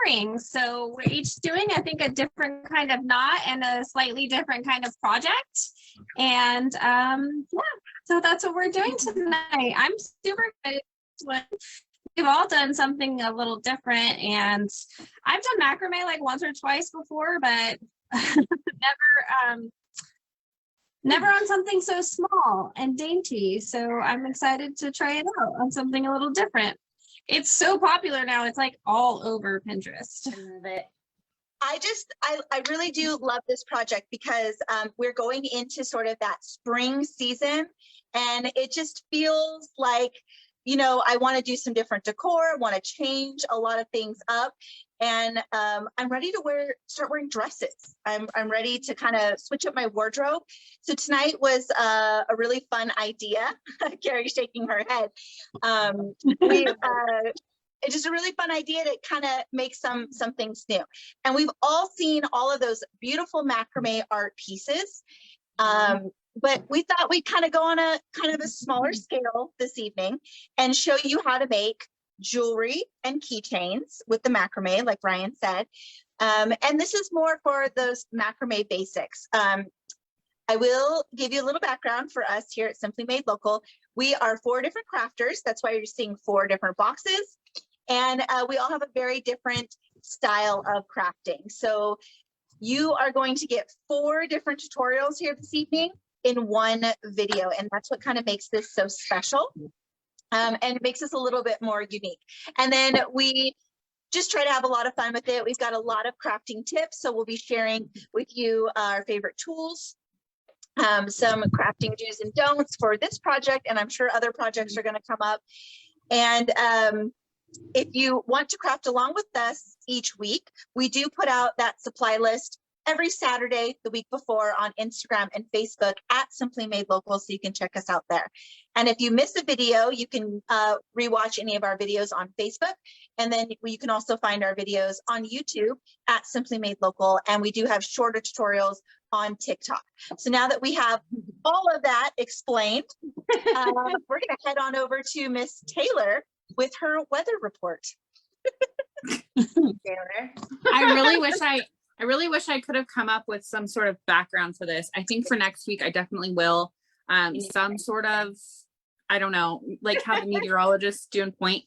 sharing. So we're each doing, I think, a different kind of knot and a slightly different kind of project. And yeah, so that's what we're doing tonight. I'm super excited. We've all done something a little different, and I've done macrame like once or twice before, but never on something so small and dainty. So I'm excited to try it out on something a little different. It's so popular now. It's like all over Pinterest. I love it. I really do love this project because we're going into sort of that spring season, and it just feels like, you know, I want to do some different decor, want to change a lot of things up. And I'm ready to start wearing dresses. I'm ready to kind of switch up my wardrobe. So tonight was a really fun idea. Carrie's shaking her head. It's just a really fun idea to kind of make some things new. And we've all seen all of those beautiful macrame art pieces. But we thought we'd kind of go on a kind of a smaller scale this evening and show you how to make jewelry and keychains with the macrame, like Ryan said. And this is more for those macrame basics. I will give you a little background for us here at Simply Made Local. We are 4 different crafters. That's why you're seeing 4 different boxes. And we all have a very different style of crafting. So you are going to get 4 different tutorials here this evening in one video. And that's what kind of makes this so special. And it makes us a little bit more unique. And then we just try to have a lot of fun with it. We've got a lot of crafting tips. So we'll be sharing with you our favorite tools, some crafting do's and don'ts for this project. And I'm sure other projects are going to come up. And if you want to craft along with us each week, we do put out that supply list every Saturday the week before on Instagram and Facebook at Simply Made Local, so you can check us out there. And if you miss a video, you can rewatch any of our videos on Facebook, and then you can also find our videos on YouTube at Simply Made Local, and we do have shorter tutorials on TikTok. So now that we have all of that explained, we're going to head on over to Miss Taylor with her weather report. Taylor. I really wish I could have come up with some sort of background for this. I think for next week, I definitely will. Some sort of, I don't know, like how the meteorologists do in point.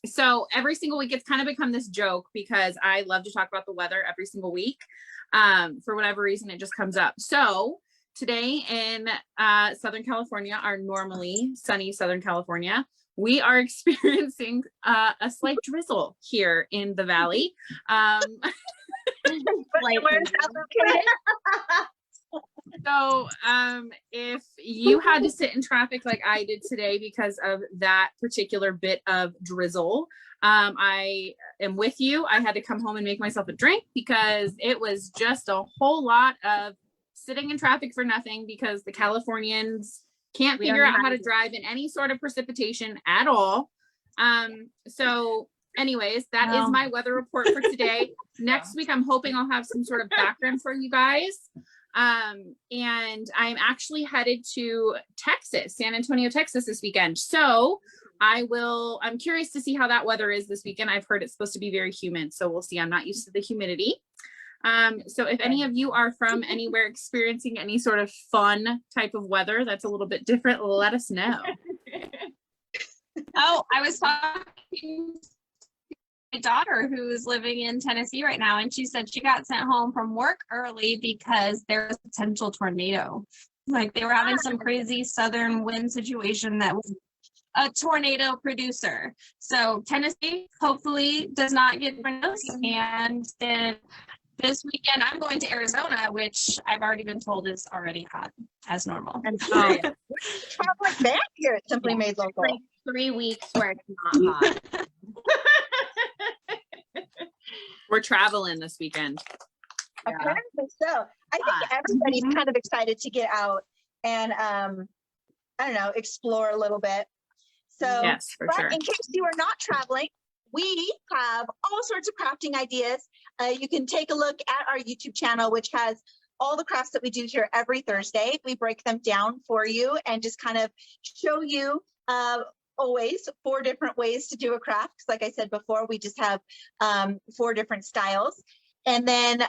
So every single week, it's kind of become this joke because I love to talk about the weather every single week. For whatever reason, it just comes up. So today in Southern California, our normally sunny Southern California, we are experiencing a slight drizzle here in the valley. So if you had to sit in traffic like I did today because of that particular bit of drizzle, I am with you. I had to come home and make myself a drink because it was just a whole lot of sitting in traffic for nothing because the Californians can't figure out how to drive in any sort of precipitation at all. So anyways, that is my weather report for today. Next week, I'm hoping I'll have some sort of background for you guys. And I'm actually headed to Texas, San Antonio, Texas this weekend. So I'm curious to see how that weather is this weekend. I've heard it's supposed to be very humid, so we'll see. I'm not used to the humidity. So if any of you are from anywhere experiencing any sort of fun type of weather that's a little bit different, let us know. Oh, I was talking to my daughter who is living in Tennessee right now, and she said she got sent home from work early because there was a potential tornado. Like they were having some crazy southern wind situation that was a tornado producer. So Tennessee hopefully does not get tornadoes. And then this weekend I'm going to Arizona, which I've already been told is already hot as normal. And traveling back here at Simply Made Local. Like 3 weeks where it's not hot. We're traveling this weekend. Yeah. Apparently so. I think everybody's kind of excited to get out and I don't know, explore a little bit. So yes, for sure. In case you are not traveling, we have all sorts of crafting ideas. You can take a look at our YouTube channel, which has all the crafts that we do here every Thursday. We break them down for you and just kind of show you always 4 different ways to do a craft. 'Cause like I said before, we just have 4 different styles. And then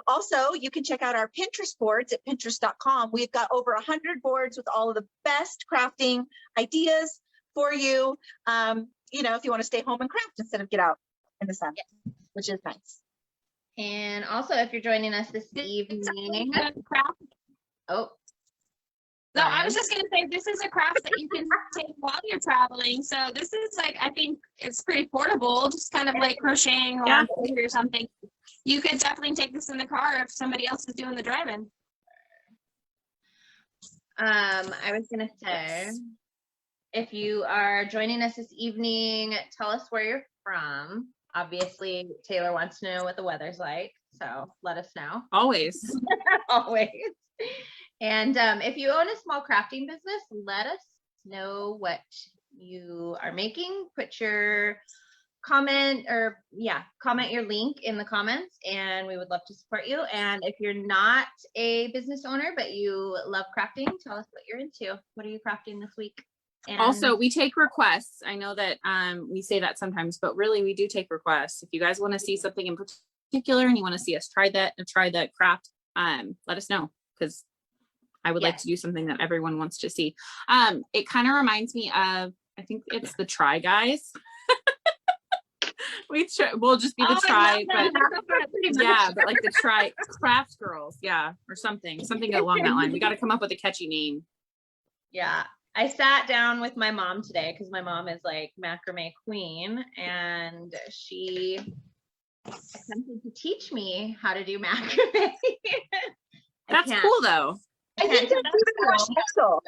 also you can check out our Pinterest boards at pinterest.com. We've got over 100 boards with all of the best crafting ideas for you. You know, if you want to stay home and craft instead of get out in the sun, which is nice. And also, if you're joining us this evening, oh, No, I was just gonna say this is a craft that you can take while you're traveling. So this is like, I think it's pretty portable, just kind of like crocheting or or something. You could definitely take this in the car if somebody else is doing the driving. I was gonna say, if you are joining us this evening, tell us where you're from. Obviously, Taylor wants to know what the weather's like, so let us know. Always. Always. And if you own a small crafting business, let us know what you are making. Put your comment your link in the comments, and we would love to support you. And if you're not a business owner but you love crafting, tell us what you're into. What are you crafting this week? And Also, we take requests. I know that we say that sometimes, but really we do take requests. If you guys want to see something in particular and you want to see us try that craft, let us know, because I would like to do something that everyone wants to see. It kind of reminds me of, I think it's the Try Guys. We'll just be the Try, but yeah, but like the Try Craft Girls, yeah, or something along that line. We got to come up with a catchy name. Yeah, I sat down with my mom today because my mom is like macrame queen, and she attempted to teach me how to do macrame. That's cool though. I think that's even more special.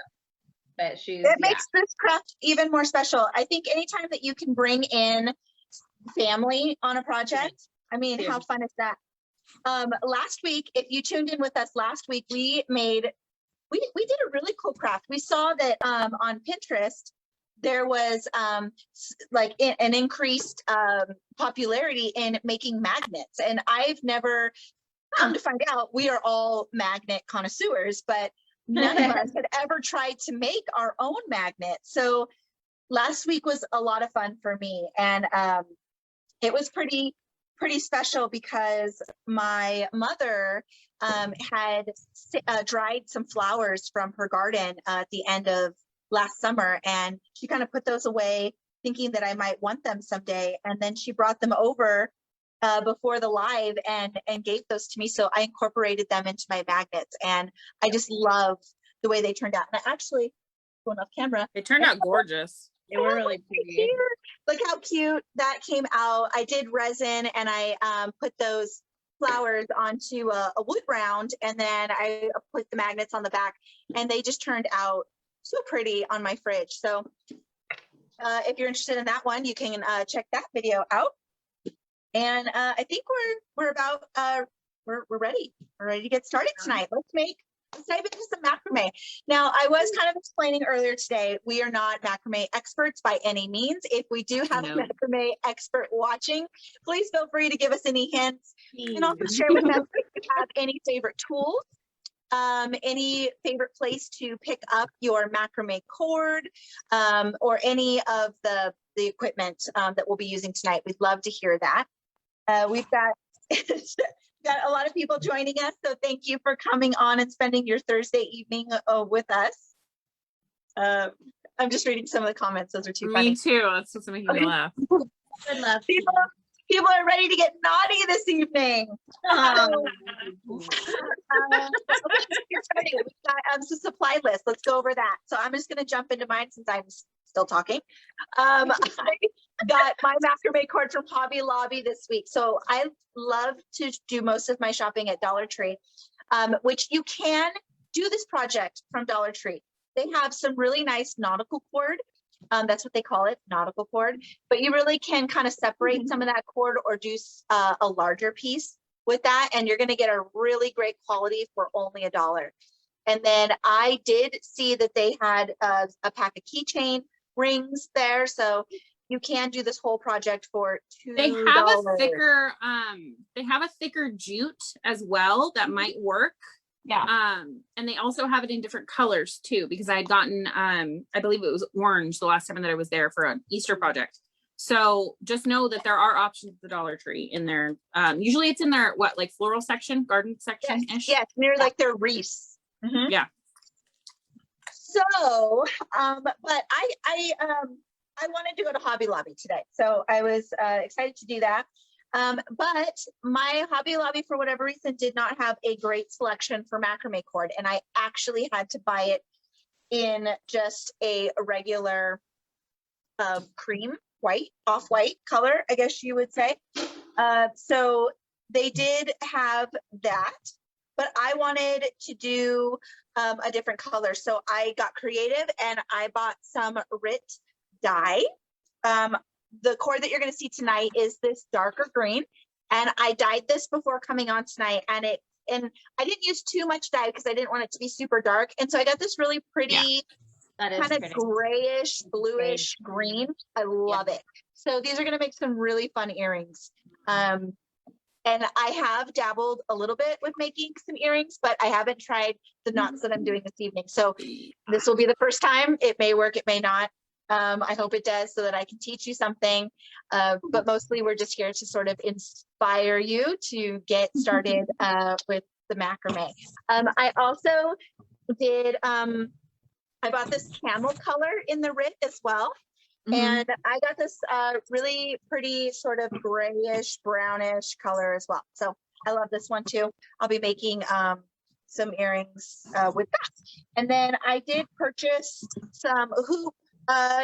But it makes this craft even more special. I think anytime that you can bring in family on a project, I mean, how fun is that? Last week, if you tuned in with us last week, we did a really cool craft. We saw that on Pinterest there was like an increased popularity in making magnets, and I've never come to find out we are all magnet connoisseurs, but none of us had ever tried to make our own magnet. So last week was a lot of fun for me, and it was pretty special because my mother had dried some flowers from her garden at the end of last summer, and she kind of put those away thinking that I might want them someday, and then she brought them over before the live and gave those to me. So I incorporated them into my magnets, and I just love the way they turned out. And I actually, going off camera, they turned out gorgeous. They were really pretty. Look how cute that came out. I did resin, and I put those flowers onto a wood round, and then I put the magnets on the back, and they just turned out so pretty on my fridge. So if you're interested in that one, you can check that video out. And I think we're about we're ready. We're ready to get started tonight. Let's dive into some macrame. Now, I was kind of explaining earlier today, we are not macrame experts by any means. If we do have a macrame expert watching, please feel free to give us any hints, and also share with us if you have any favorite tools, any favorite place to pick up your macrame cord, or any of the equipment that we'll be using tonight. We'd love to hear that. We've got got a lot of people joining us, so thank you for coming on and spending your Thursday evening with us. I'm just reading some of the comments. Those are too funny. Me too. That's what's making me laugh. Good love. People are ready to get naughty this evening. We've got some supply list. Let's go over that. So I'm just going to jump into mine since I'm still talking. I got my macrame cord from Hobby Lobby this week. So I love to do most of my shopping at Dollar Tree, which you can do this project from Dollar Tree. They have some really nice nautical cord. That's what they call it, nautical cord. But you really can kind of separate some of that cord or do a larger piece with that, and you're going to get a really great quality for only $1. And then I did see that they had a pack of keychain rings there, so you can do this whole project for $2. They have a thicker jute as well that might work. Yeah. And they also have it in different colors too, because I had gotten, I believe it was orange the last time that I was there for an Easter project. So just know that there are options at the Dollar Tree in there. Usually it's in their, what, like floral section, garden section ish. Yes, near like their wreaths. Mhm. Yeah. So, but I wanted to go to Hobby Lobby today, so I was excited to do that. But my Hobby Lobby, for whatever reason, did not have a great selection for macrame cord, and I actually had to buy it in just a regular cream white, off-white color, I guess you would say. So they did have that, but I wanted to do a different color. So I got creative and I bought some RIT dye. The cord that you're going to see tonight is this darker green, and I dyed this before coming on tonight, and I didn't use too much dye because I didn't want it to be super dark, and so I got this really pretty kind of grayish, bluish green. I love it. So these are going to make some really fun earrings. And I have dabbled a little bit with making some earrings, but I haven't tried the knots that I'm doing this evening. So this will be the first time. It may work, it may not. I hope it does, so that I can teach you something. But mostly we're just here to sort of inspire you to get started with the macrame. I also did, I bought this camel color in the RIT as well. And I got this really pretty sort of grayish, brownish color as well. So I love this one too. I'll be making some earrings with that. And then I did purchase some hoop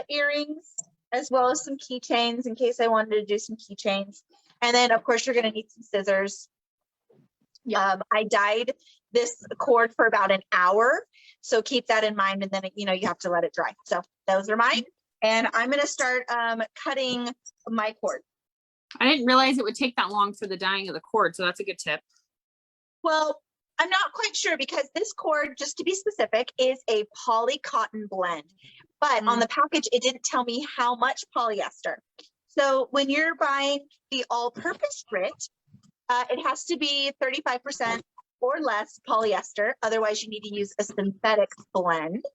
earrings, as well as some keychains in case I wanted to do some keychains. And then of course you're going to need some scissors. I dyed this cord for about an hour, so keep that in mind, and then you have to let it dry. So those are mine, and I'm going to start cutting my cord. I didn't realize it would take that long for the dyeing of the cord, so that's a good tip. Well, I'm not quite sure, because this cord, just to be specific, is a poly cotton blend. But on the package, it didn't tell me how much polyester. So when you're buying the all-purpose RIT, it has to be 35% or less polyester. Otherwise, you need to use a synthetic blend.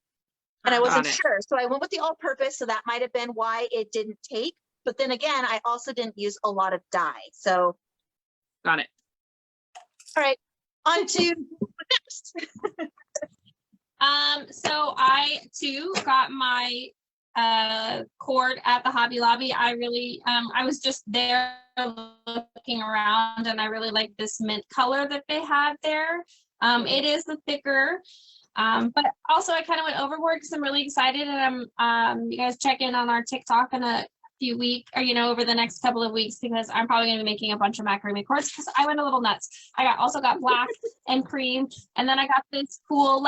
And I wasn't sure. So I went with the all-purpose. So that might have been why it didn't take. But then again, I also didn't use a lot of dye. So. Got it. All right. On to next. So I too got my cord at the Hobby Lobby. I really, I was just there looking around, and I really like this mint color that they had there. It is the thicker, but also I kind of went overboard because I'm really excited, and I'm you guys check in on our TikTok in a few weeks, or over the next couple of weeks, because I'm probably going to be making a bunch of macrame cords because I went a little nuts. I also got black and cream, and then I got this cool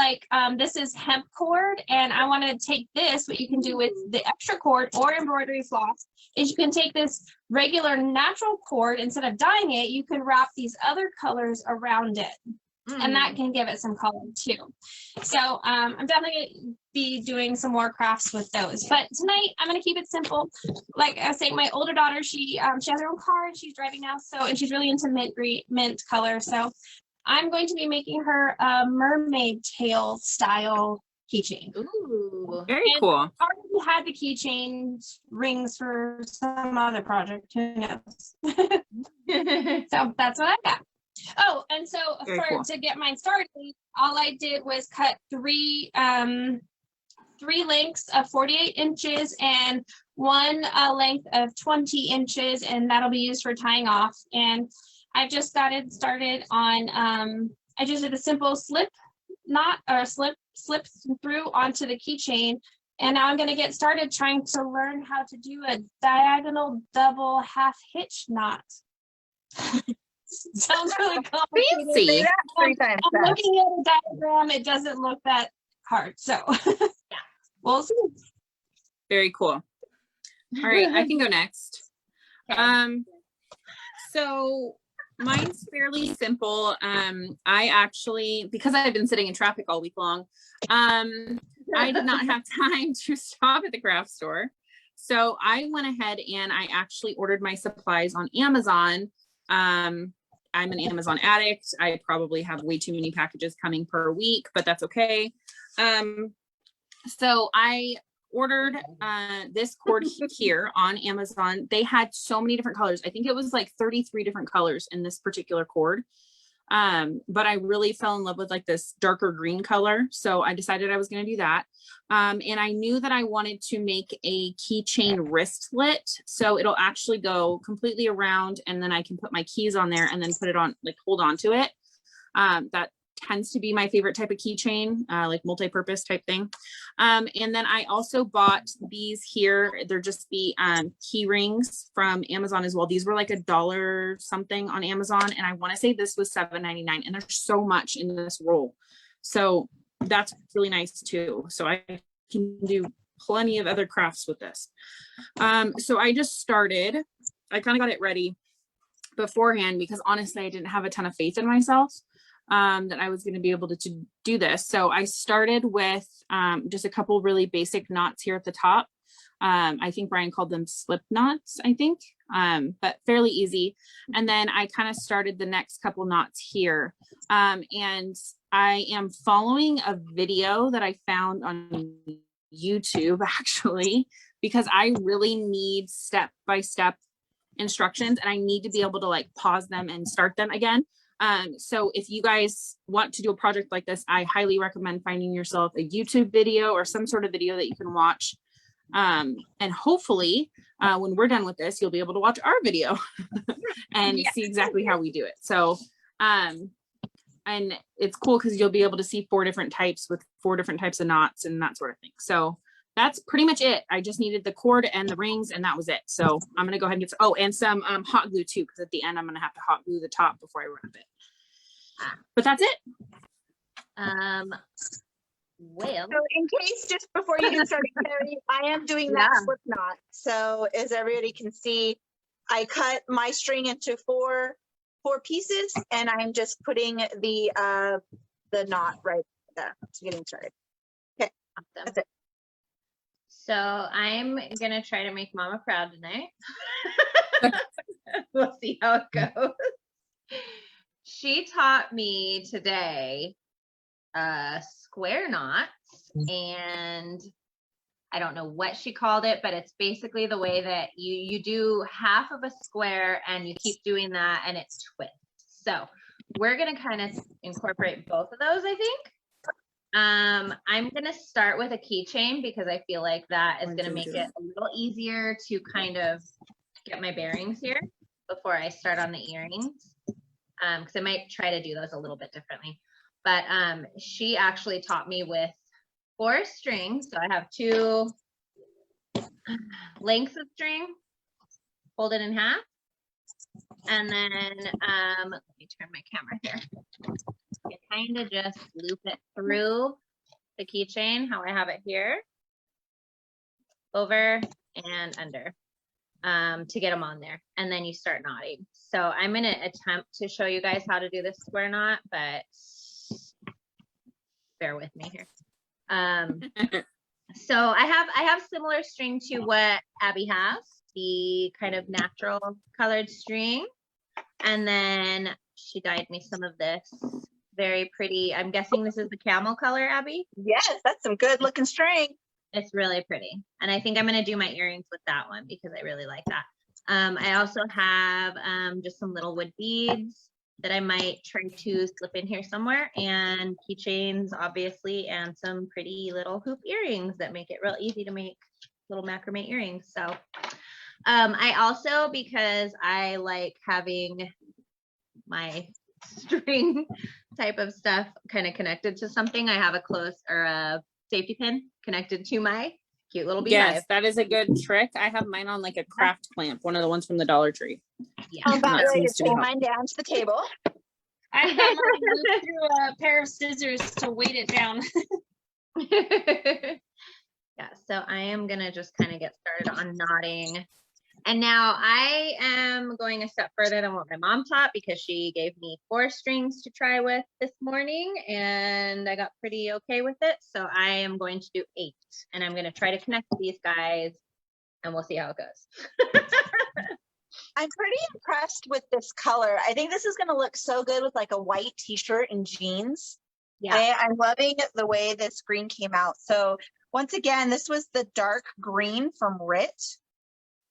this is hemp cord, and I want to take this. What you can do with the extra cord or embroidery floss is you can take this regular natural cord, instead of dyeing it, you can wrap these other colors around it. And that can give it some color too. So I'm definitely going to be doing some more crafts with those. But tonight I'm going to keep it simple. Like I was saying, my older daughter, she has her own car and she's driving now. And she's really into mint color. So I'm going to be making her a mermaid tail style keychain. Ooh, very cool. I already had the keychain rings for some other project. Who knows? So that's what I got. Oh, and so to get mine started, all I did was cut three lengths of 48 inches and one length of 20 inches, and that'll be used for tying off. And I just got it started on, I just did a simple slip knot, or slip through onto the keychain. And now I'm going to get started trying to learn how to do a diagonal double half hitch knot. Sounds really complicated. Fancy. I'm looking at a diagram. It doesn't look that hard. So yeah, we'll see. Very cool. All right, I can go next. So mine's fairly simple. I actually, because I've been sitting in traffic all week long, I did not have time to stop at the craft store. So I went ahead and I actually ordered my supplies on Amazon. I'm an Amazon addict. I probably have way too many packages coming per week, but that's okay. So I ordered this cord here on Amazon. They had so many different colors. I think it was like 33 different colors in this particular cord. But I really fell in love with like this darker green color. So I decided I was going to do that. And I knew that I wanted to make a keychain wristlet. So it'll actually go completely around and then I can put my keys on there and then put it on, like hold on to it. That tends to be my favorite type of keychain, like multi-purpose type thing. And then I also bought these here. They're just the key rings from Amazon as well. These were like $1 something on Amazon. And I want to say this was $7.99, and there's so much in this roll. So that's really nice too. So I can do plenty of other crafts with this. So I just started, I kind of got it ready beforehand because honestly, I didn't have a ton of faith in myself. That I was going to be able to do this. So I started with just a couple really basic knots here at the top. I think Brian called them slip knots, I think, but fairly easy. And then I kind of started the next couple knots here. And I am following a video that I found on YouTube actually, because I really need step-by-step instructions and I need to be able to like pause them and start them again. So if you guys want to do a project like this, I highly recommend finding yourself a YouTube video or some sort of video that you can watch. And hopefully, when we're done with this, you'll be able to watch our video and see exactly how we do it. So, and it's cool because you'll be able to see 4 different types with 4 different types of knots and that sort of thing. So that's pretty much it. I just needed the cord and the rings and that was it. So I'm going to go ahead and get some, oh, and some hot glue too, because at the end I'm going to have to hot glue the top before I wrap it. But that's it. Well, So in case, just before you get started, Carrie, I am doing that Yeah. slip knot. So as everybody can see, I cut my string into four pieces and I'm just putting the knot right there. It's getting started. awesome. That's it. So I'm gonna try to make Mama proud tonight. We'll see how it goes. She taught me today square knots, and I don't know what she called it, but it's basically the way that you do half of a square and you keep doing that and it twists. So we're gonna kind of incorporate both of those, I think. I'm gonna start with a keychain because I feel like that is gonna make it a little easier to kind of get my bearings here before I start on the earrings. Because I might try to do those a little bit differently. But she actually taught me with 4 strings. So I have 2 lengths of string, fold it in half. And then let me turn my camera here. You kind of just loop it through the keychain, how I have it here, over and under, to get them on there. And then you start knotting. So I'm going to attempt to show you guys how to do this square knot, but bear with me here. So I have similar string to what Abby has, the kind of natural colored string. And then she dyed me some of this very pretty. I'm guessing this is the camel color, Abby? Yes, that's some good looking string. It's really pretty. And I think I'm going to do my earrings with that one because I really like that. I also have just some little wood beads that I might try to slip in here somewhere, and keychains, obviously, and some pretty little hoop earrings that make it real easy to make little macrame earrings. So I also, because I like having my string type of stuff kind of connected to something, I have a close or a safety pin connected to my cute little beehive. Yes, that is a good trick. I have mine on like a craft clamp, one of the ones from the Dollar Tree. Yeah. I'm about That ready to seems to be take helpful. mine down to the table. I have mine looped through a pair of scissors to weight it down. Yeah, so I am gonna just kind of get started on knotting. And now I am going a step further than what my mom taught, because she gave me 4 strings to try with this morning and I got pretty okay with it. So I am going to do 8, and I'm going to try to connect these guys and we'll see how it goes. I'm pretty impressed with this color. I think this is going to look so good with like a white t-shirt and jeans. Yeah. I'm loving the way this green came out. So once again, this was the dark green from RIT.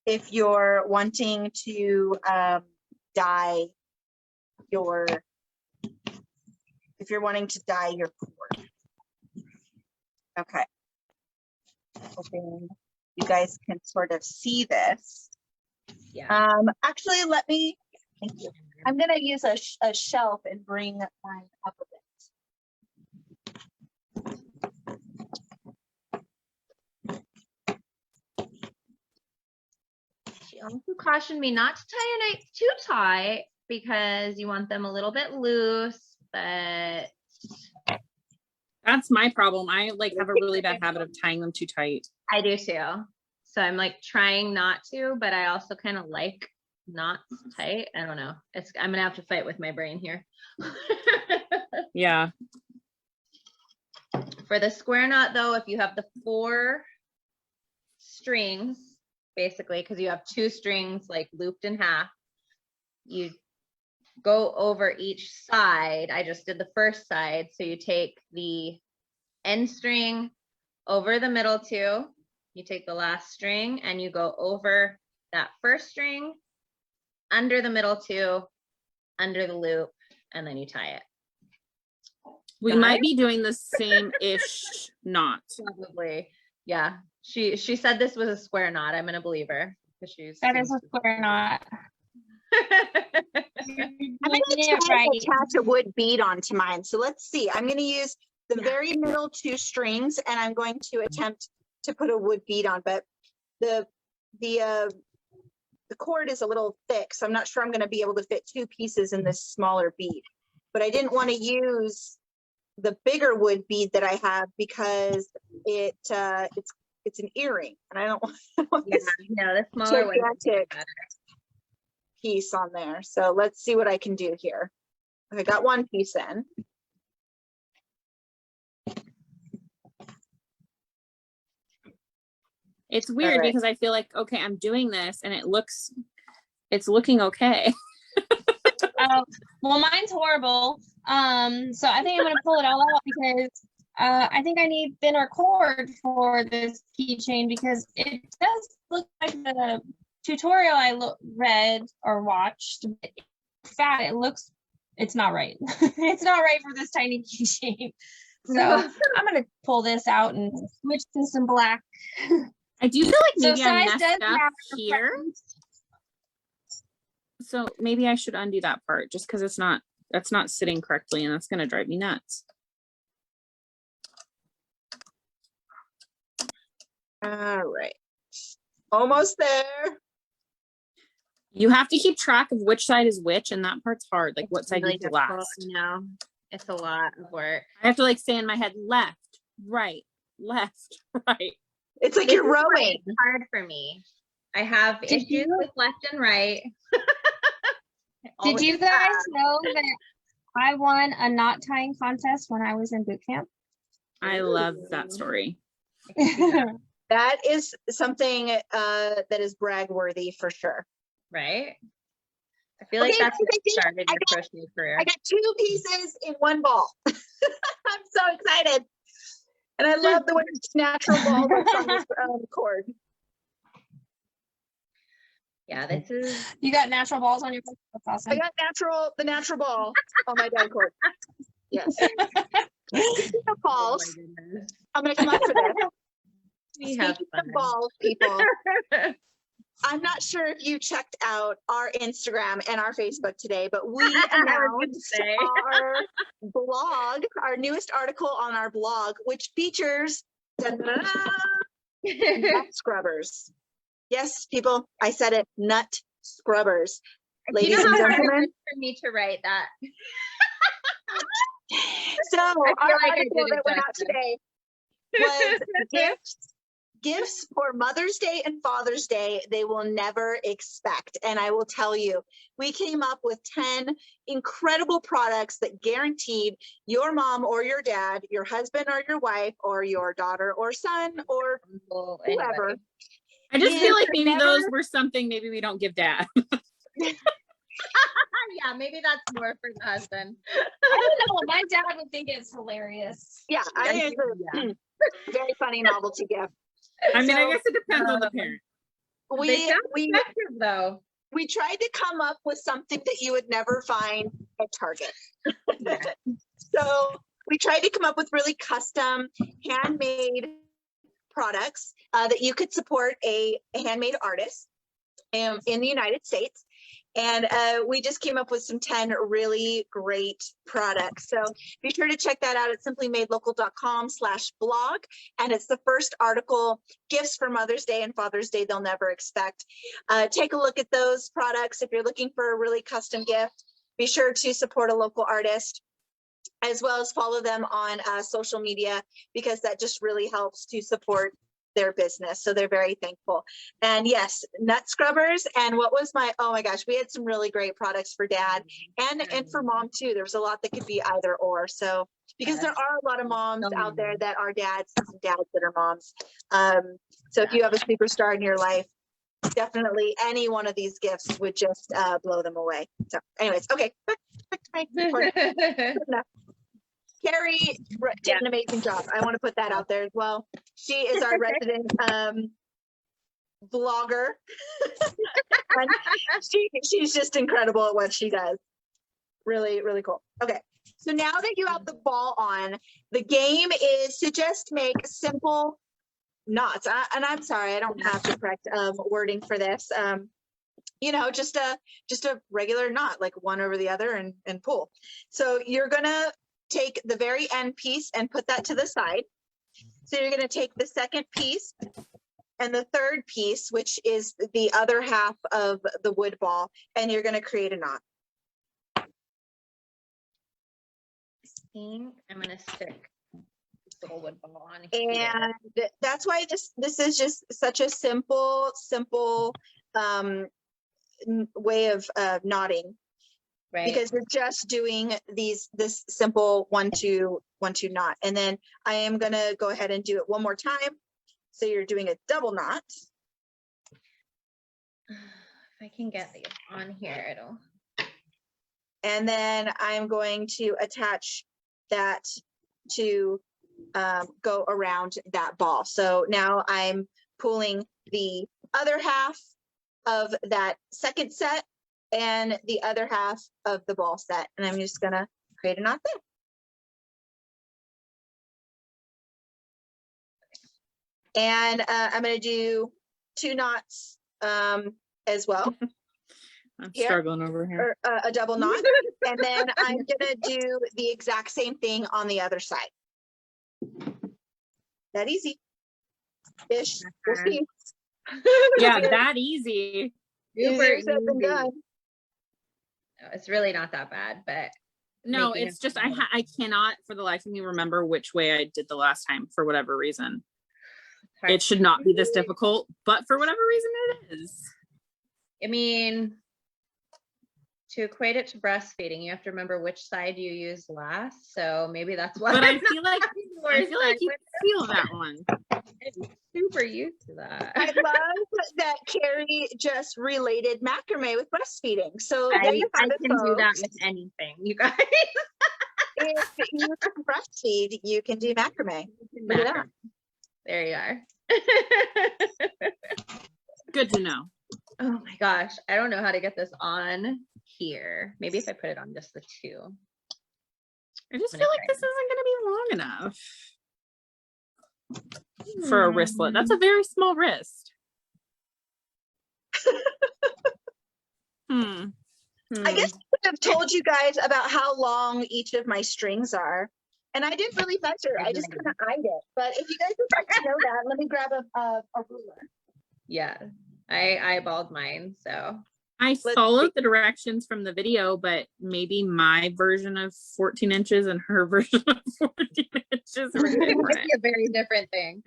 If you're wanting to dye your, cord. Okay. Hoping you guys can sort of see this. Yeah. Actually, thank you. I'm going to use a shelf and bring mine up a bit. She also cautioned me not to tie your nights too tight because you want them a little bit loose, but That's my problem. I like have a really bad habit of tying them too tight. I do too. So I'm like trying not to, but I also kind of like knots tight. I don't know. I'm gonna have to fight with my brain here. Yeah. For the square knot though, if you have the 4 strings, basically, because you have 2 strings like looped in half, you go over each side. I just did the first side. So you take the end string over the middle 2, you take the last string and you go over that first string, under the middle 2, under the loop, and then you tie it. We Got might it? be doing the same-ish knot. Probably. Yeah. She said this was a square knot. I'm gonna believe her because she's That is a square knot. I'm going to attach a wood bead onto mine. So let's see. I'm going to use the very middle 2 strings, and I'm going to attempt to put a wood bead on. But the cord is a little thick, so I'm not sure I'm going to be able to fit 2 pieces in this smaller bead. But I didn't want to use the bigger wood bead that I have because it's an earring, and I don't want Yeah, this no, the smaller one. gigantic piece on there. So let's see what I can do here. I got 1 piece in. It's weird right. because I feel like, okay, I'm doing this and it's looking okay. Well, mine's horrible. So I think I'm gonna pull it all out because I think I need thinner cord for this keychain because it does look like the tutorial I read or watched. Fat, it's not right. It's not right for this tiny keychain. So I'm gonna pull this out and switch to some black. I do feel like So maybe I size messed does up matter. here. So maybe I should undo that part just because that's not sitting correctly and that's gonna drive me nuts. All right. Almost there. You have to keep track of which side is which, and that part's hard. Like what side Really needs to difficult, last. No, it's a lot of work. I have to like say in my head, left, right, right. It's like This you're is why rowing. it's hard for me. I have Did issues you- with left and right. Did you Always guys have. know that I won a knot tying contest when I was in boot camp? I love that story. That is something that is brag worthy for sure. Right? I feel like Okay, that's what I think started I your got- crochet career. I got 2 pieces in 1 ball. I'm so excited. And I love the way it's natural ball works on this cord. Yeah, this is You got natural balls on your book? That's awesome. I got the natural ball on my die cord. Yes. Speaking of balls, Oh my goodness. I'm going to come up for this. We have Speaking fun. of balls, people, I'm not sure if you checked out our Instagram and our Facebook today, but we I was gonna announced say. our blog, our newest article on our blog, which features nut scrubbers. Yes, people, I said it, nut scrubbers. Do you Ladies know and how hard it gentlemen. was for me to write that? So our like I article did it that went out justice. today was gifts for Mother's Day and Father's Day they will never expect. And I will tell you, we came up with 10 incredible products that guaranteed your mom or your dad, your husband or your wife, or your daughter or son, or Well, whoever. anyway. I just Yeah, feel like but maybe never- those were something maybe we don't give dad. Yeah, maybe that's more for the husband. I don't know. My dad would think it's hilarious. Yeah, I think it's a Yeah. very funny novelty gift. I mean, I So, guess it depends on the parent. They We sound we effective though. we tried to come up with something that you would never find at Target. So we tried to come up with really custom handmade products that you could support a handmade artist in the United States. And we just came up with some 10 really great products. So be sure to check that out at simplymadelocal.com/blog. And it's the first article, Gifts for Mother's Day and Father's Day They'll Never Expect. Take a look at those products. If you're looking for a really custom gift, be sure to support a local artist, as well as follow them on social media, because that just really helps to support their business. So they're very thankful. And yes, nut scrubbers. And what was oh my gosh, we had some really great products for dad and for mom too. There was a lot that could be either or. So because there are a lot of moms out there that are dads and some dads that are moms. So if you have a superstar in your life, definitely any one of these gifts would just blow them away. So anyways, okay, back to my report. Good enough. Carrie did an amazing job. I want to put that out there as well. She is our resident vlogger. And she's just incredible at what she does. Really, really cool. Okay, so now that you have the ball on, the game is to just make simple knots. And I'm sorry, I don't have the correct wording for this. You know, just a regular knot, like one over the other and pull. So you're gonna take the very end piece and put that to the side. So you're going to take the second piece and the third piece, which is the other half of the wood ball, and you're going to create a knot. I think I'm going to stick this little wood ball on here. And that's why this is just such a simple way of knotting. Right. Because you're just doing this simple 1-2 knot. And then I am going to go ahead and do it one more time. So you're doing a double knot. If I can get these on here, it'll. And then I'm going to attach that to go around that ball. So now I'm pulling the other half of that second set and the other half of the ball set, and I'm just gonna create a knot there. And I'm gonna do 2 knots as well. I'm Here. struggling over here. Or a double knot, and then I'm gonna do the exact same thing on the other side. That easy ish. We'll see. Yeah, that easy. Easier said than done. No, it's really not that bad, but No, making it's it just simple. I cannot for the life of me remember which way I did the last time for whatever reason. It's hard. It should not be this difficult, but for whatever reason it is. I mean, to equate it to breastfeeding, you have to remember which side you use last. So maybe that's why. But I I'm feel like you feel that one. not super used to that. I love that Carrie just related macrame with breastfeeding. So there I you have it, can do that folks. with anything, you guys. If you can breastfeed, you can do macrame. Look at that. There you are. Good to know. Oh my gosh, I don't know how to get this on here. Maybe if I put it on just the 2. I just I'm feel gonna like try this isn't going to be long enough for a wristlet. That's a very small wrist. I guess I could have told you guys about how long each of my strings are. And I didn't really measure. I just kind of eyed it. But if you guys would like to know that, let me grab a ruler. Yeah, I eyeballed mine, so. I followed the directions from the video, but maybe my version of 14 inches and her version of 14 inches were It might different. be a very different thing.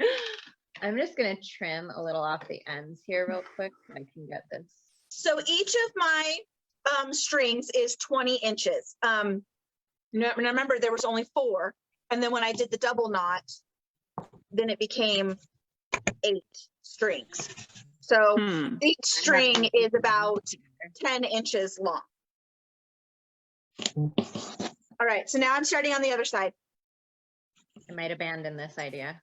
I'm just gonna trim a little off the ends here real quick. So I can get this. So each of my strings is 20 inches. Remember, there was only 4. And then when I did the double knot, then it became 8 strings. So each string is about 10 inches long. All right, so now I'm starting on the other side. I might abandon this idea.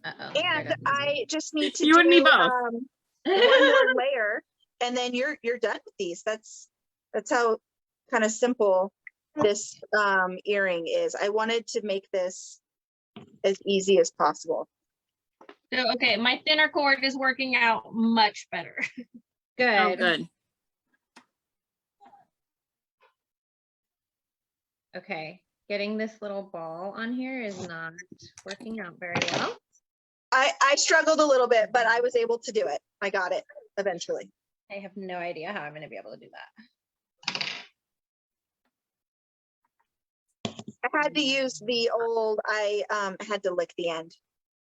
Uh-oh. And I just need to You do and me both. one more layer, and then you're done with these. That's how kind of simple this earring is. I wanted to make this as easy as possible. So, okay, my thinner cord is working out much better. Good. Oh, good. Okay. Getting this little ball on here is not working out very well. I struggled a little bit, but I was able to do it. I got it eventually. I have no idea how I'm going to be able to do that. I had to use the old, I had to lick the end.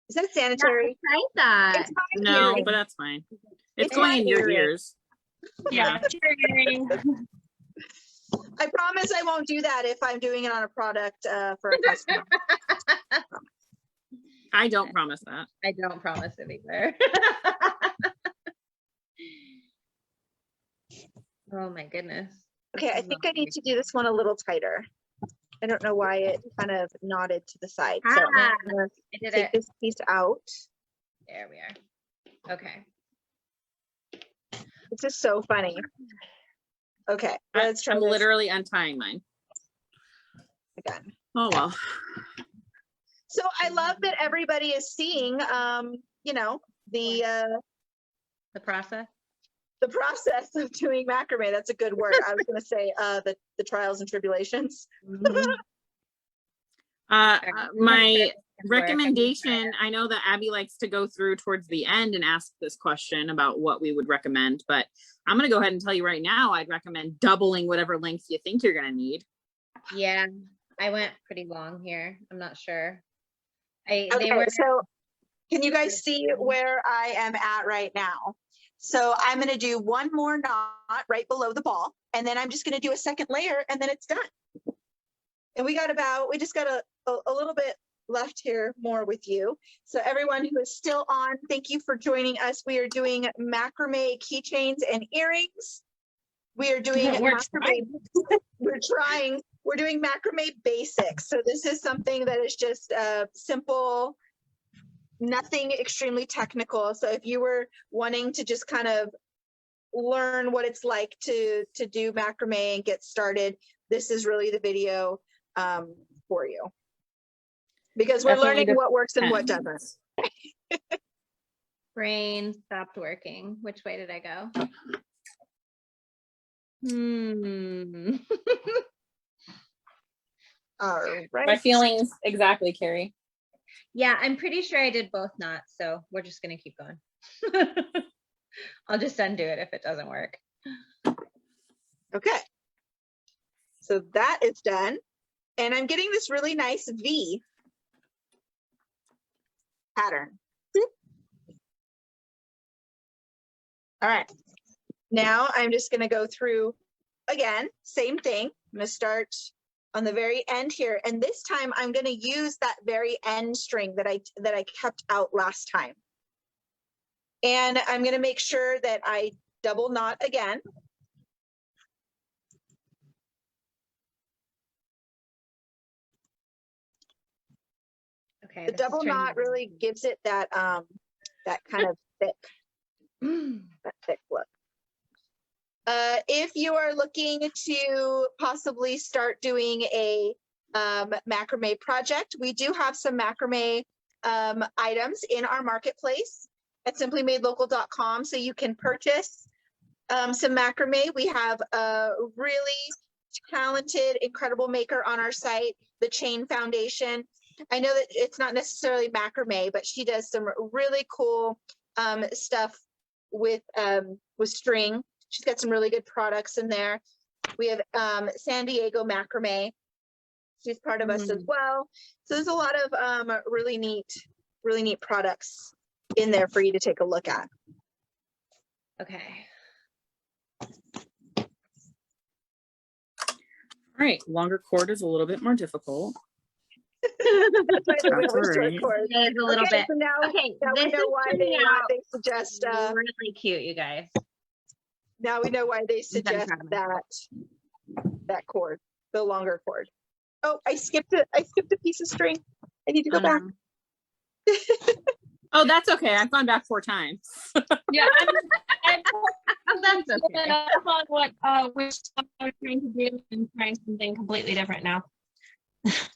Is that sanitary? Try that. It's my No, earring. but that's fine. It's It's going my in your earring. ears. Yeah. Earring. I promise I won't do that if I'm doing it on a product for a customer. I don't promise that. I don't promise it either. Oh my goodness. Okay, I think I need to do this one a little tighter. I don't know why it kind of nodded to the side. So I'm gonna I did take it. this piece out. There we are. Okay. This is so funny. Okay, let's try I'm this literally untying mine. again. Oh well. So I love that everybody is seeing, you know, the process. the process of doing macrame. That's a good word. I was going to say the trials and tribulations. My recommendation, I know that Abby likes to go through towards the end and ask this question about what we would recommend, but I'm going to go ahead and tell you right now, I'd recommend doubling whatever length you think you're going to need. Yeah, I went pretty long here. I'm not sure. Okay, They were so can you guys see where I am at right now? So I'm going to do one more knot right below the ball, and then I'm just going to do a second layer, and then it's done. And we just got a little bit left here more with you. So everyone who is still on, thank you for joining us. We are doing macrame keychains and earrings. We are doing macrame. We're doing macrame basics. So this is something that is just simple, nothing extremely technical. So if you were wanting to just kind of learn what it's like to do macrame and get started, this is really the video for you, because we're Definitely learning what works and what depends. doesn't. brain stopped working. Which way did I go? All My right. feelings exactly, Carrie. Yeah, I'm pretty sure I did both knots, so we're just gonna keep going. I'll just undo it if it doesn't work. Okay. So that is done. And I'm getting this really nice V pattern. All right. Now I'm just going to go through again, same thing. I'm going to start on the very end here. And this time I'm going to use that very end string that I kept out last time. And I'm going to make sure that I double knot again. Okay. The double knot really gives it that that kind of thick, that thick look. If you are looking to possibly start doing a macrame project, we do have some macrame items in our marketplace at simplymadelocal.com, so you can purchase some macrame. We have a really talented, incredible maker on our site, the Chain Foundation. I know that it's not necessarily macrame, but she does some really cool stuff with string. She's got some really good products in there. We have San Diego Macrame. She's part of us as well. So there's a lot of really neat products in there for you to take a look at. Okay. All right, longer cord is a little bit more difficult. That's why the That's really short right. cord. It is a little bit. So now, Okay, now we this know is why turning out they suggest really cute, you guys. Now we know why they done suggest proud of that cord, the longer cord. Oh, I skipped a piece of string. I need to go Oh, back. no. Oh, that's okay. I've gone back 4 times. Yeah, I'm That's looking okay. up on what which stuff I was trying to do and trying something completely different now.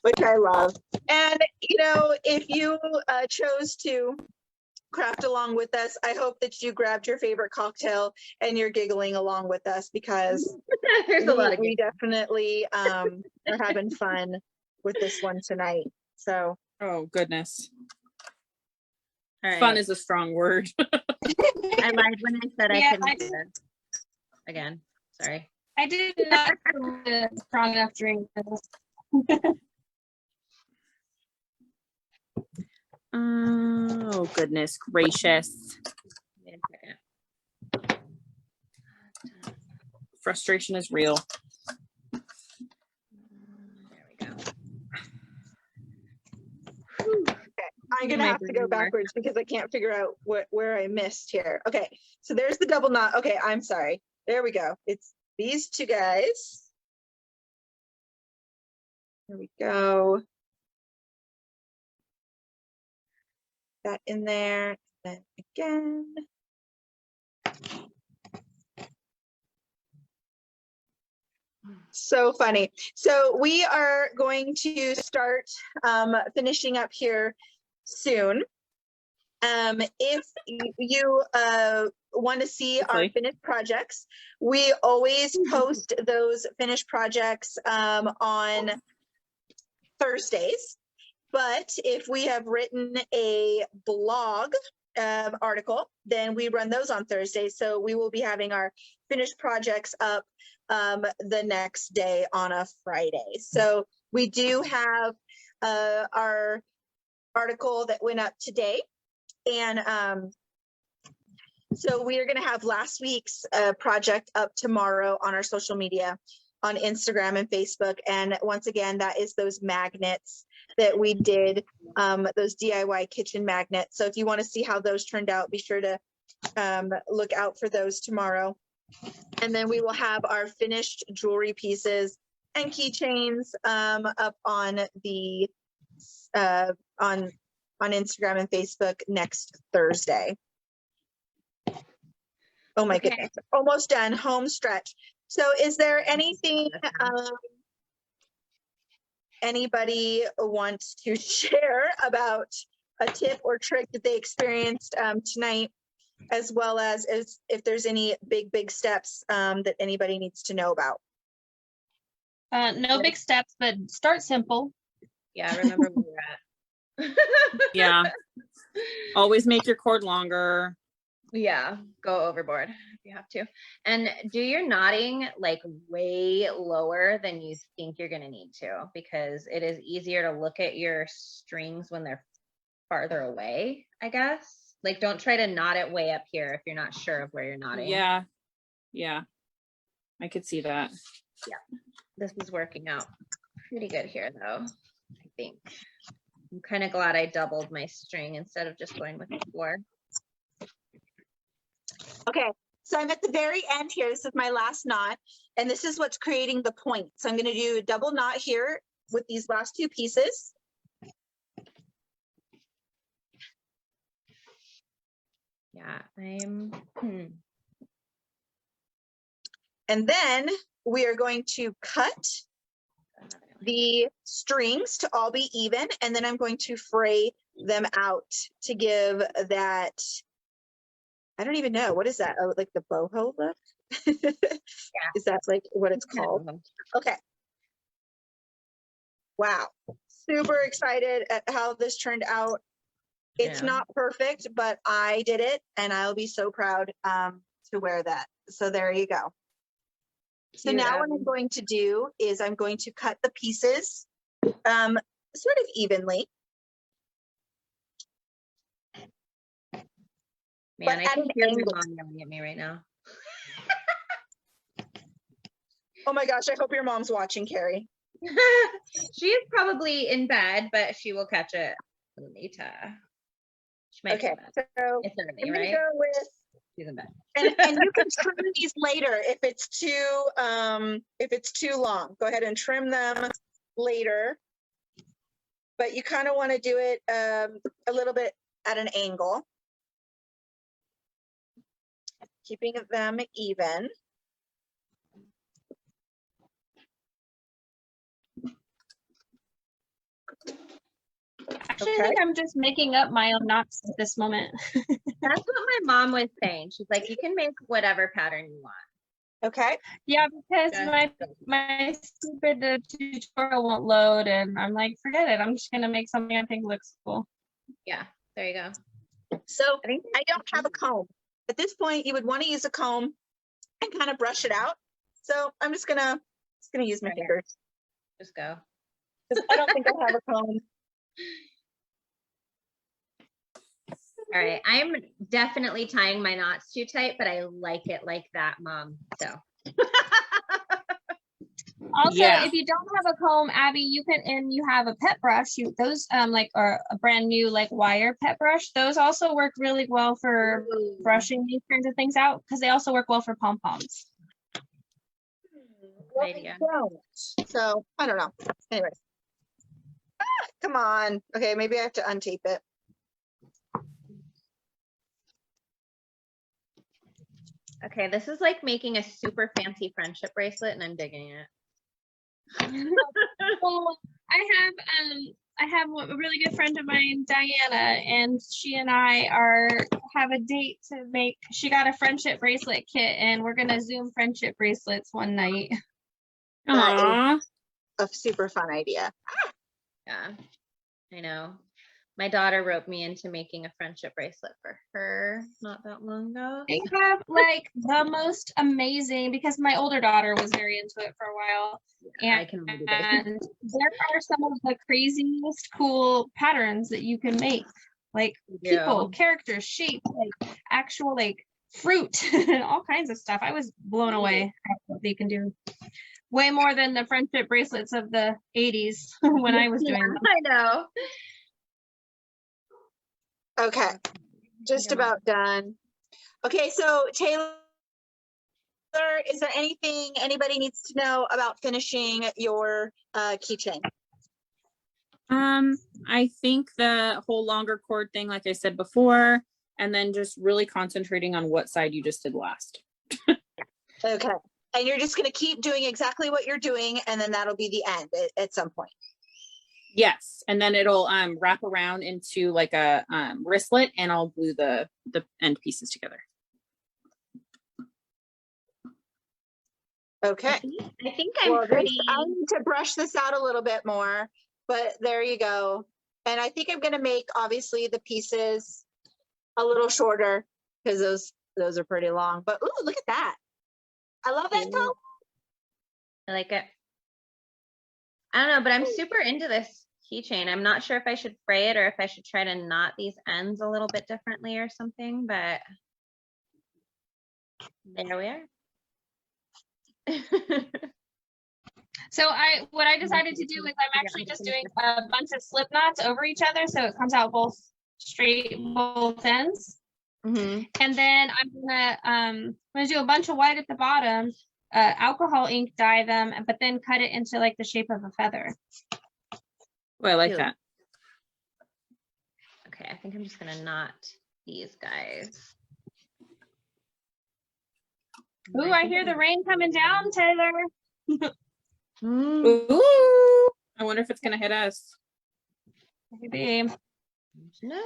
Which I love. And you know, if you chose to craft along with us, I hope that you grabbed your favorite cocktail and you're giggling along with us, because There's a lot of we good. definitely are having fun with this one tonight. So Oh, goodness. All right. Fun is a strong word. I lied when I said Yeah, I couldn't I do it. Again, sorry. I did not put a strong enough drink for this. Oh, goodness gracious. Wait a second. Frustration is real. There we go. I'm gonna have to go backwards because I can't figure out where I missed here. Okay, so there's the double knot. Okay, I'm sorry. There we go. It's these two guys. There we go. That in there, then again. So funny. So we are going to start finishing up here soon. If you want to see our Hopefully. finished projects, we always post those finished projects on Thursdays. But if we have written a blog article, then we run those on Thursdays. So we will be having our finished projects up the next day on a Friday. So we do have our article that went up today. And so we are going to have last week's project up tomorrow on our social media, on Instagram and Facebook. And once again, that is those magnets that we did, those DIY kitchen magnets. So if you want to see how those turned out, be sure to look out for those tomorrow. And then we will have our finished jewelry pieces and keychains up on the on Instagram and Facebook next Thursday. Oh my goodness, almost done, home stretch. So is there anything anybody wants to share about a tip or trick that they experienced tonight, as well as if there's any big steps that anybody needs to know about? No big steps, but start simple. Yeah, remember where we're at. Yeah. Always make your cord longer. Yeah, go overboard if you have to. And do your knotting like way lower than you think you're going to need to, because it is easier to look at your strings when they're farther away, I guess. Like, don't try to knot it way up here if you're not sure of where you're knotting. Yeah. Yeah. I could see that. Yeah. This is working out pretty good here though, I think. I'm kind of glad I doubled my string instead of just going with 4. Okay, so I'm at the very end here. This is my last knot, and this is what's creating the point. So I'm going to do a double knot here with these last 2 pieces. Yeah, And then we are going to cut the strings to all be even, and then I'm going to fray them out to give that, I don't even know, what is that? Oh, like the boho look? Is that like what it's called? Okay. Wow. Super excited at how this turned out. It's not perfect, but I did it, and I'll be so proud to wear that. So there you go. So now what I'm going to do is I'm going to cut the pieces sort of evenly. Man, I at can an hear my angle. mom yelling at me right now. Oh my gosh, I hope your mom's watching, Carrie. She is probably in bed, but she will catch it later. She might Okay, be in bed. so It's I'm early, gonna right? go with He's in bed. And you can trim these later if it's too long. Go ahead and trim them later. But you kind of want to do it a little bit at an angle, keeping them even. Actually, I Okay. think I'm just making up my own knots at this moment. That's what my mom was saying. She's like, you can make whatever pattern you want. Okay. Yeah, because Okay. my stupid tutorial won't load, and I'm like, forget it. I'm just gonna make something I think looks cool. Yeah, there you go. So I think I don't have a comb. At this point, you would want to use a comb and kind of brush it out. So I'm just gonna use my Right. fingers just go. because I don't think I have a comb. All right, I'm definitely tying my knots too tight, but I like it like that, Mom. So. Also, Yeah. if you don't have a comb, Abby, you can, and you have a pet brush, those like are a brand new like wire pet brush. Those also work really well for Ooh. brushing these kinds of things out because they also work well for pom-poms. Well, Good I idea. don't. So I don't know. Anyways. Come on. Okay, maybe I have to untape it. Okay, this is like making a super fancy friendship bracelet, and I'm digging it. Well, I have a really good friend of mine, Diana, and she and I have a date to make. She got a friendship bracelet kit, and we're gonna Zoom friendship bracelets one night. That is Aww. a super fun idea. Yeah, I know. My daughter roped me into making a friendship bracelet for her not that long ago. They have like the most amazing, because my older daughter was very into it for a while. I can only do this. And there are some of the craziest cool patterns that you can make, like people, characters, shapes, like actual like fruit, and all kinds of stuff. I was blown away at what they can do. Way more than the friendship bracelets of the 80s when I was doing them. I know. Okay, just about done. Okay, so Taylor, is there anything anybody needs to know about finishing your keychain? I think the whole longer cord thing, like I said before, and then just really concentrating on what side you just did last. Okay, and you're just going to keep doing exactly what you're doing, and then that'll be the end at some point. Yes, and then it'll wrap around into like a wristlet, and I'll glue the end pieces together. Okay. I think I'm Well, pretty. I need to brush this out a little bit more, but there you go. And I think I'm going to make, obviously, the pieces a little shorter because those are pretty long. But ooh, look at that. I love that color. I like it. I don't know, but I'm super into this keychain. I'm not sure if I should fray it or if I should try to knot these ends a little bit differently or something, but there we are. So what I decided to do is I'm actually just doing a bunch of slip knots over each other, so it comes out both straight, both ends. Mhm. And then I'm gonna do a bunch of white at the bottom, alcohol ink dye them, but then cut it into like the shape of a feather. Oh, I like Cute. that. Okay, I think I'm just gonna knot these guys. Ooh, I hear the rain coming down, Taylor. Ooh, I wonder if it's gonna hit us. Maybe. No.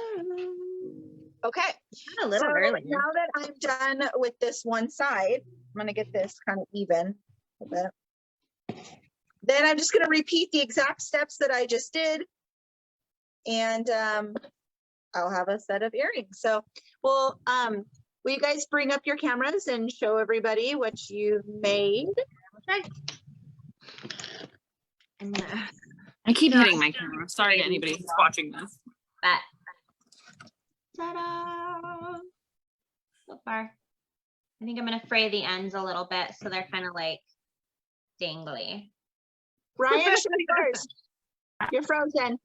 Okay. A little So early. now that I'm done with this one side, I'm going to get this kind of even a bit. Then I'm just going to repeat the exact steps that I just did. And I'll have a set of earrings. So, well, will you guys bring up your cameras and show everybody what you made? Okay. I keep hitting my camera. Sorry to anybody who's watching this. But ta-da! So far, I think I'm gonna fray the ends a little bit so they're kind of like dangly. Ryan, show yours. You're frozen.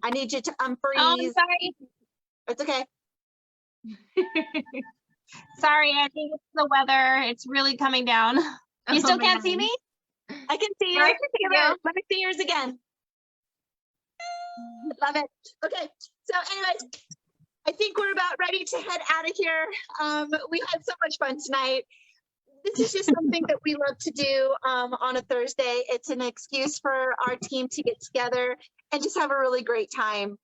I need you to Oh, unfreeze. I'm sorry. It's okay. Sorry, I think it's the weather. It's really coming down. You Oh, still can't see man. me? I can see you. I can see you. Let me see yours again. Love it. Okay. So anyways, I think we're about ready to head out of here. We had so much fun tonight. This is just something that we love to do on a Thursday. It's an excuse for our team to get together and just have a really great time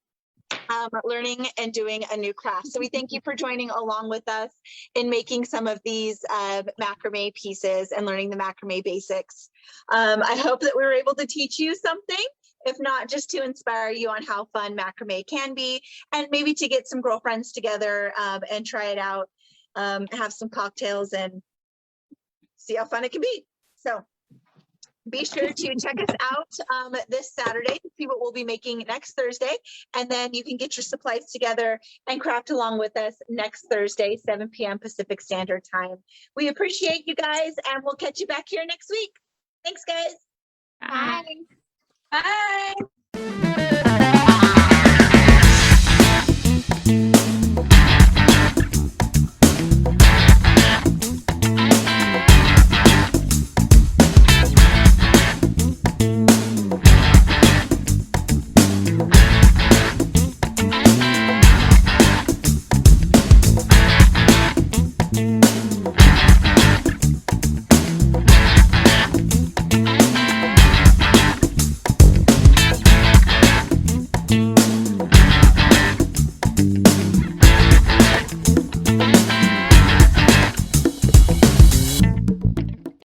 learning and doing a new craft. So we thank you for joining along with us in making some of these macrame pieces and learning the macrame basics. I hope that we were able to teach you something, if not just to inspire you on how fun macrame can be, and maybe to get some girlfriends together and try it out, have some cocktails and see how fun it can be. So be sure to check us out this Saturday to see what we'll be making next Thursday. And then you can get your supplies together and craft along with us next Thursday, 7 p.m. Pacific Standard Time. We appreciate you guys, and we'll catch you back here next week. Thanks, guys. Bye. Bye.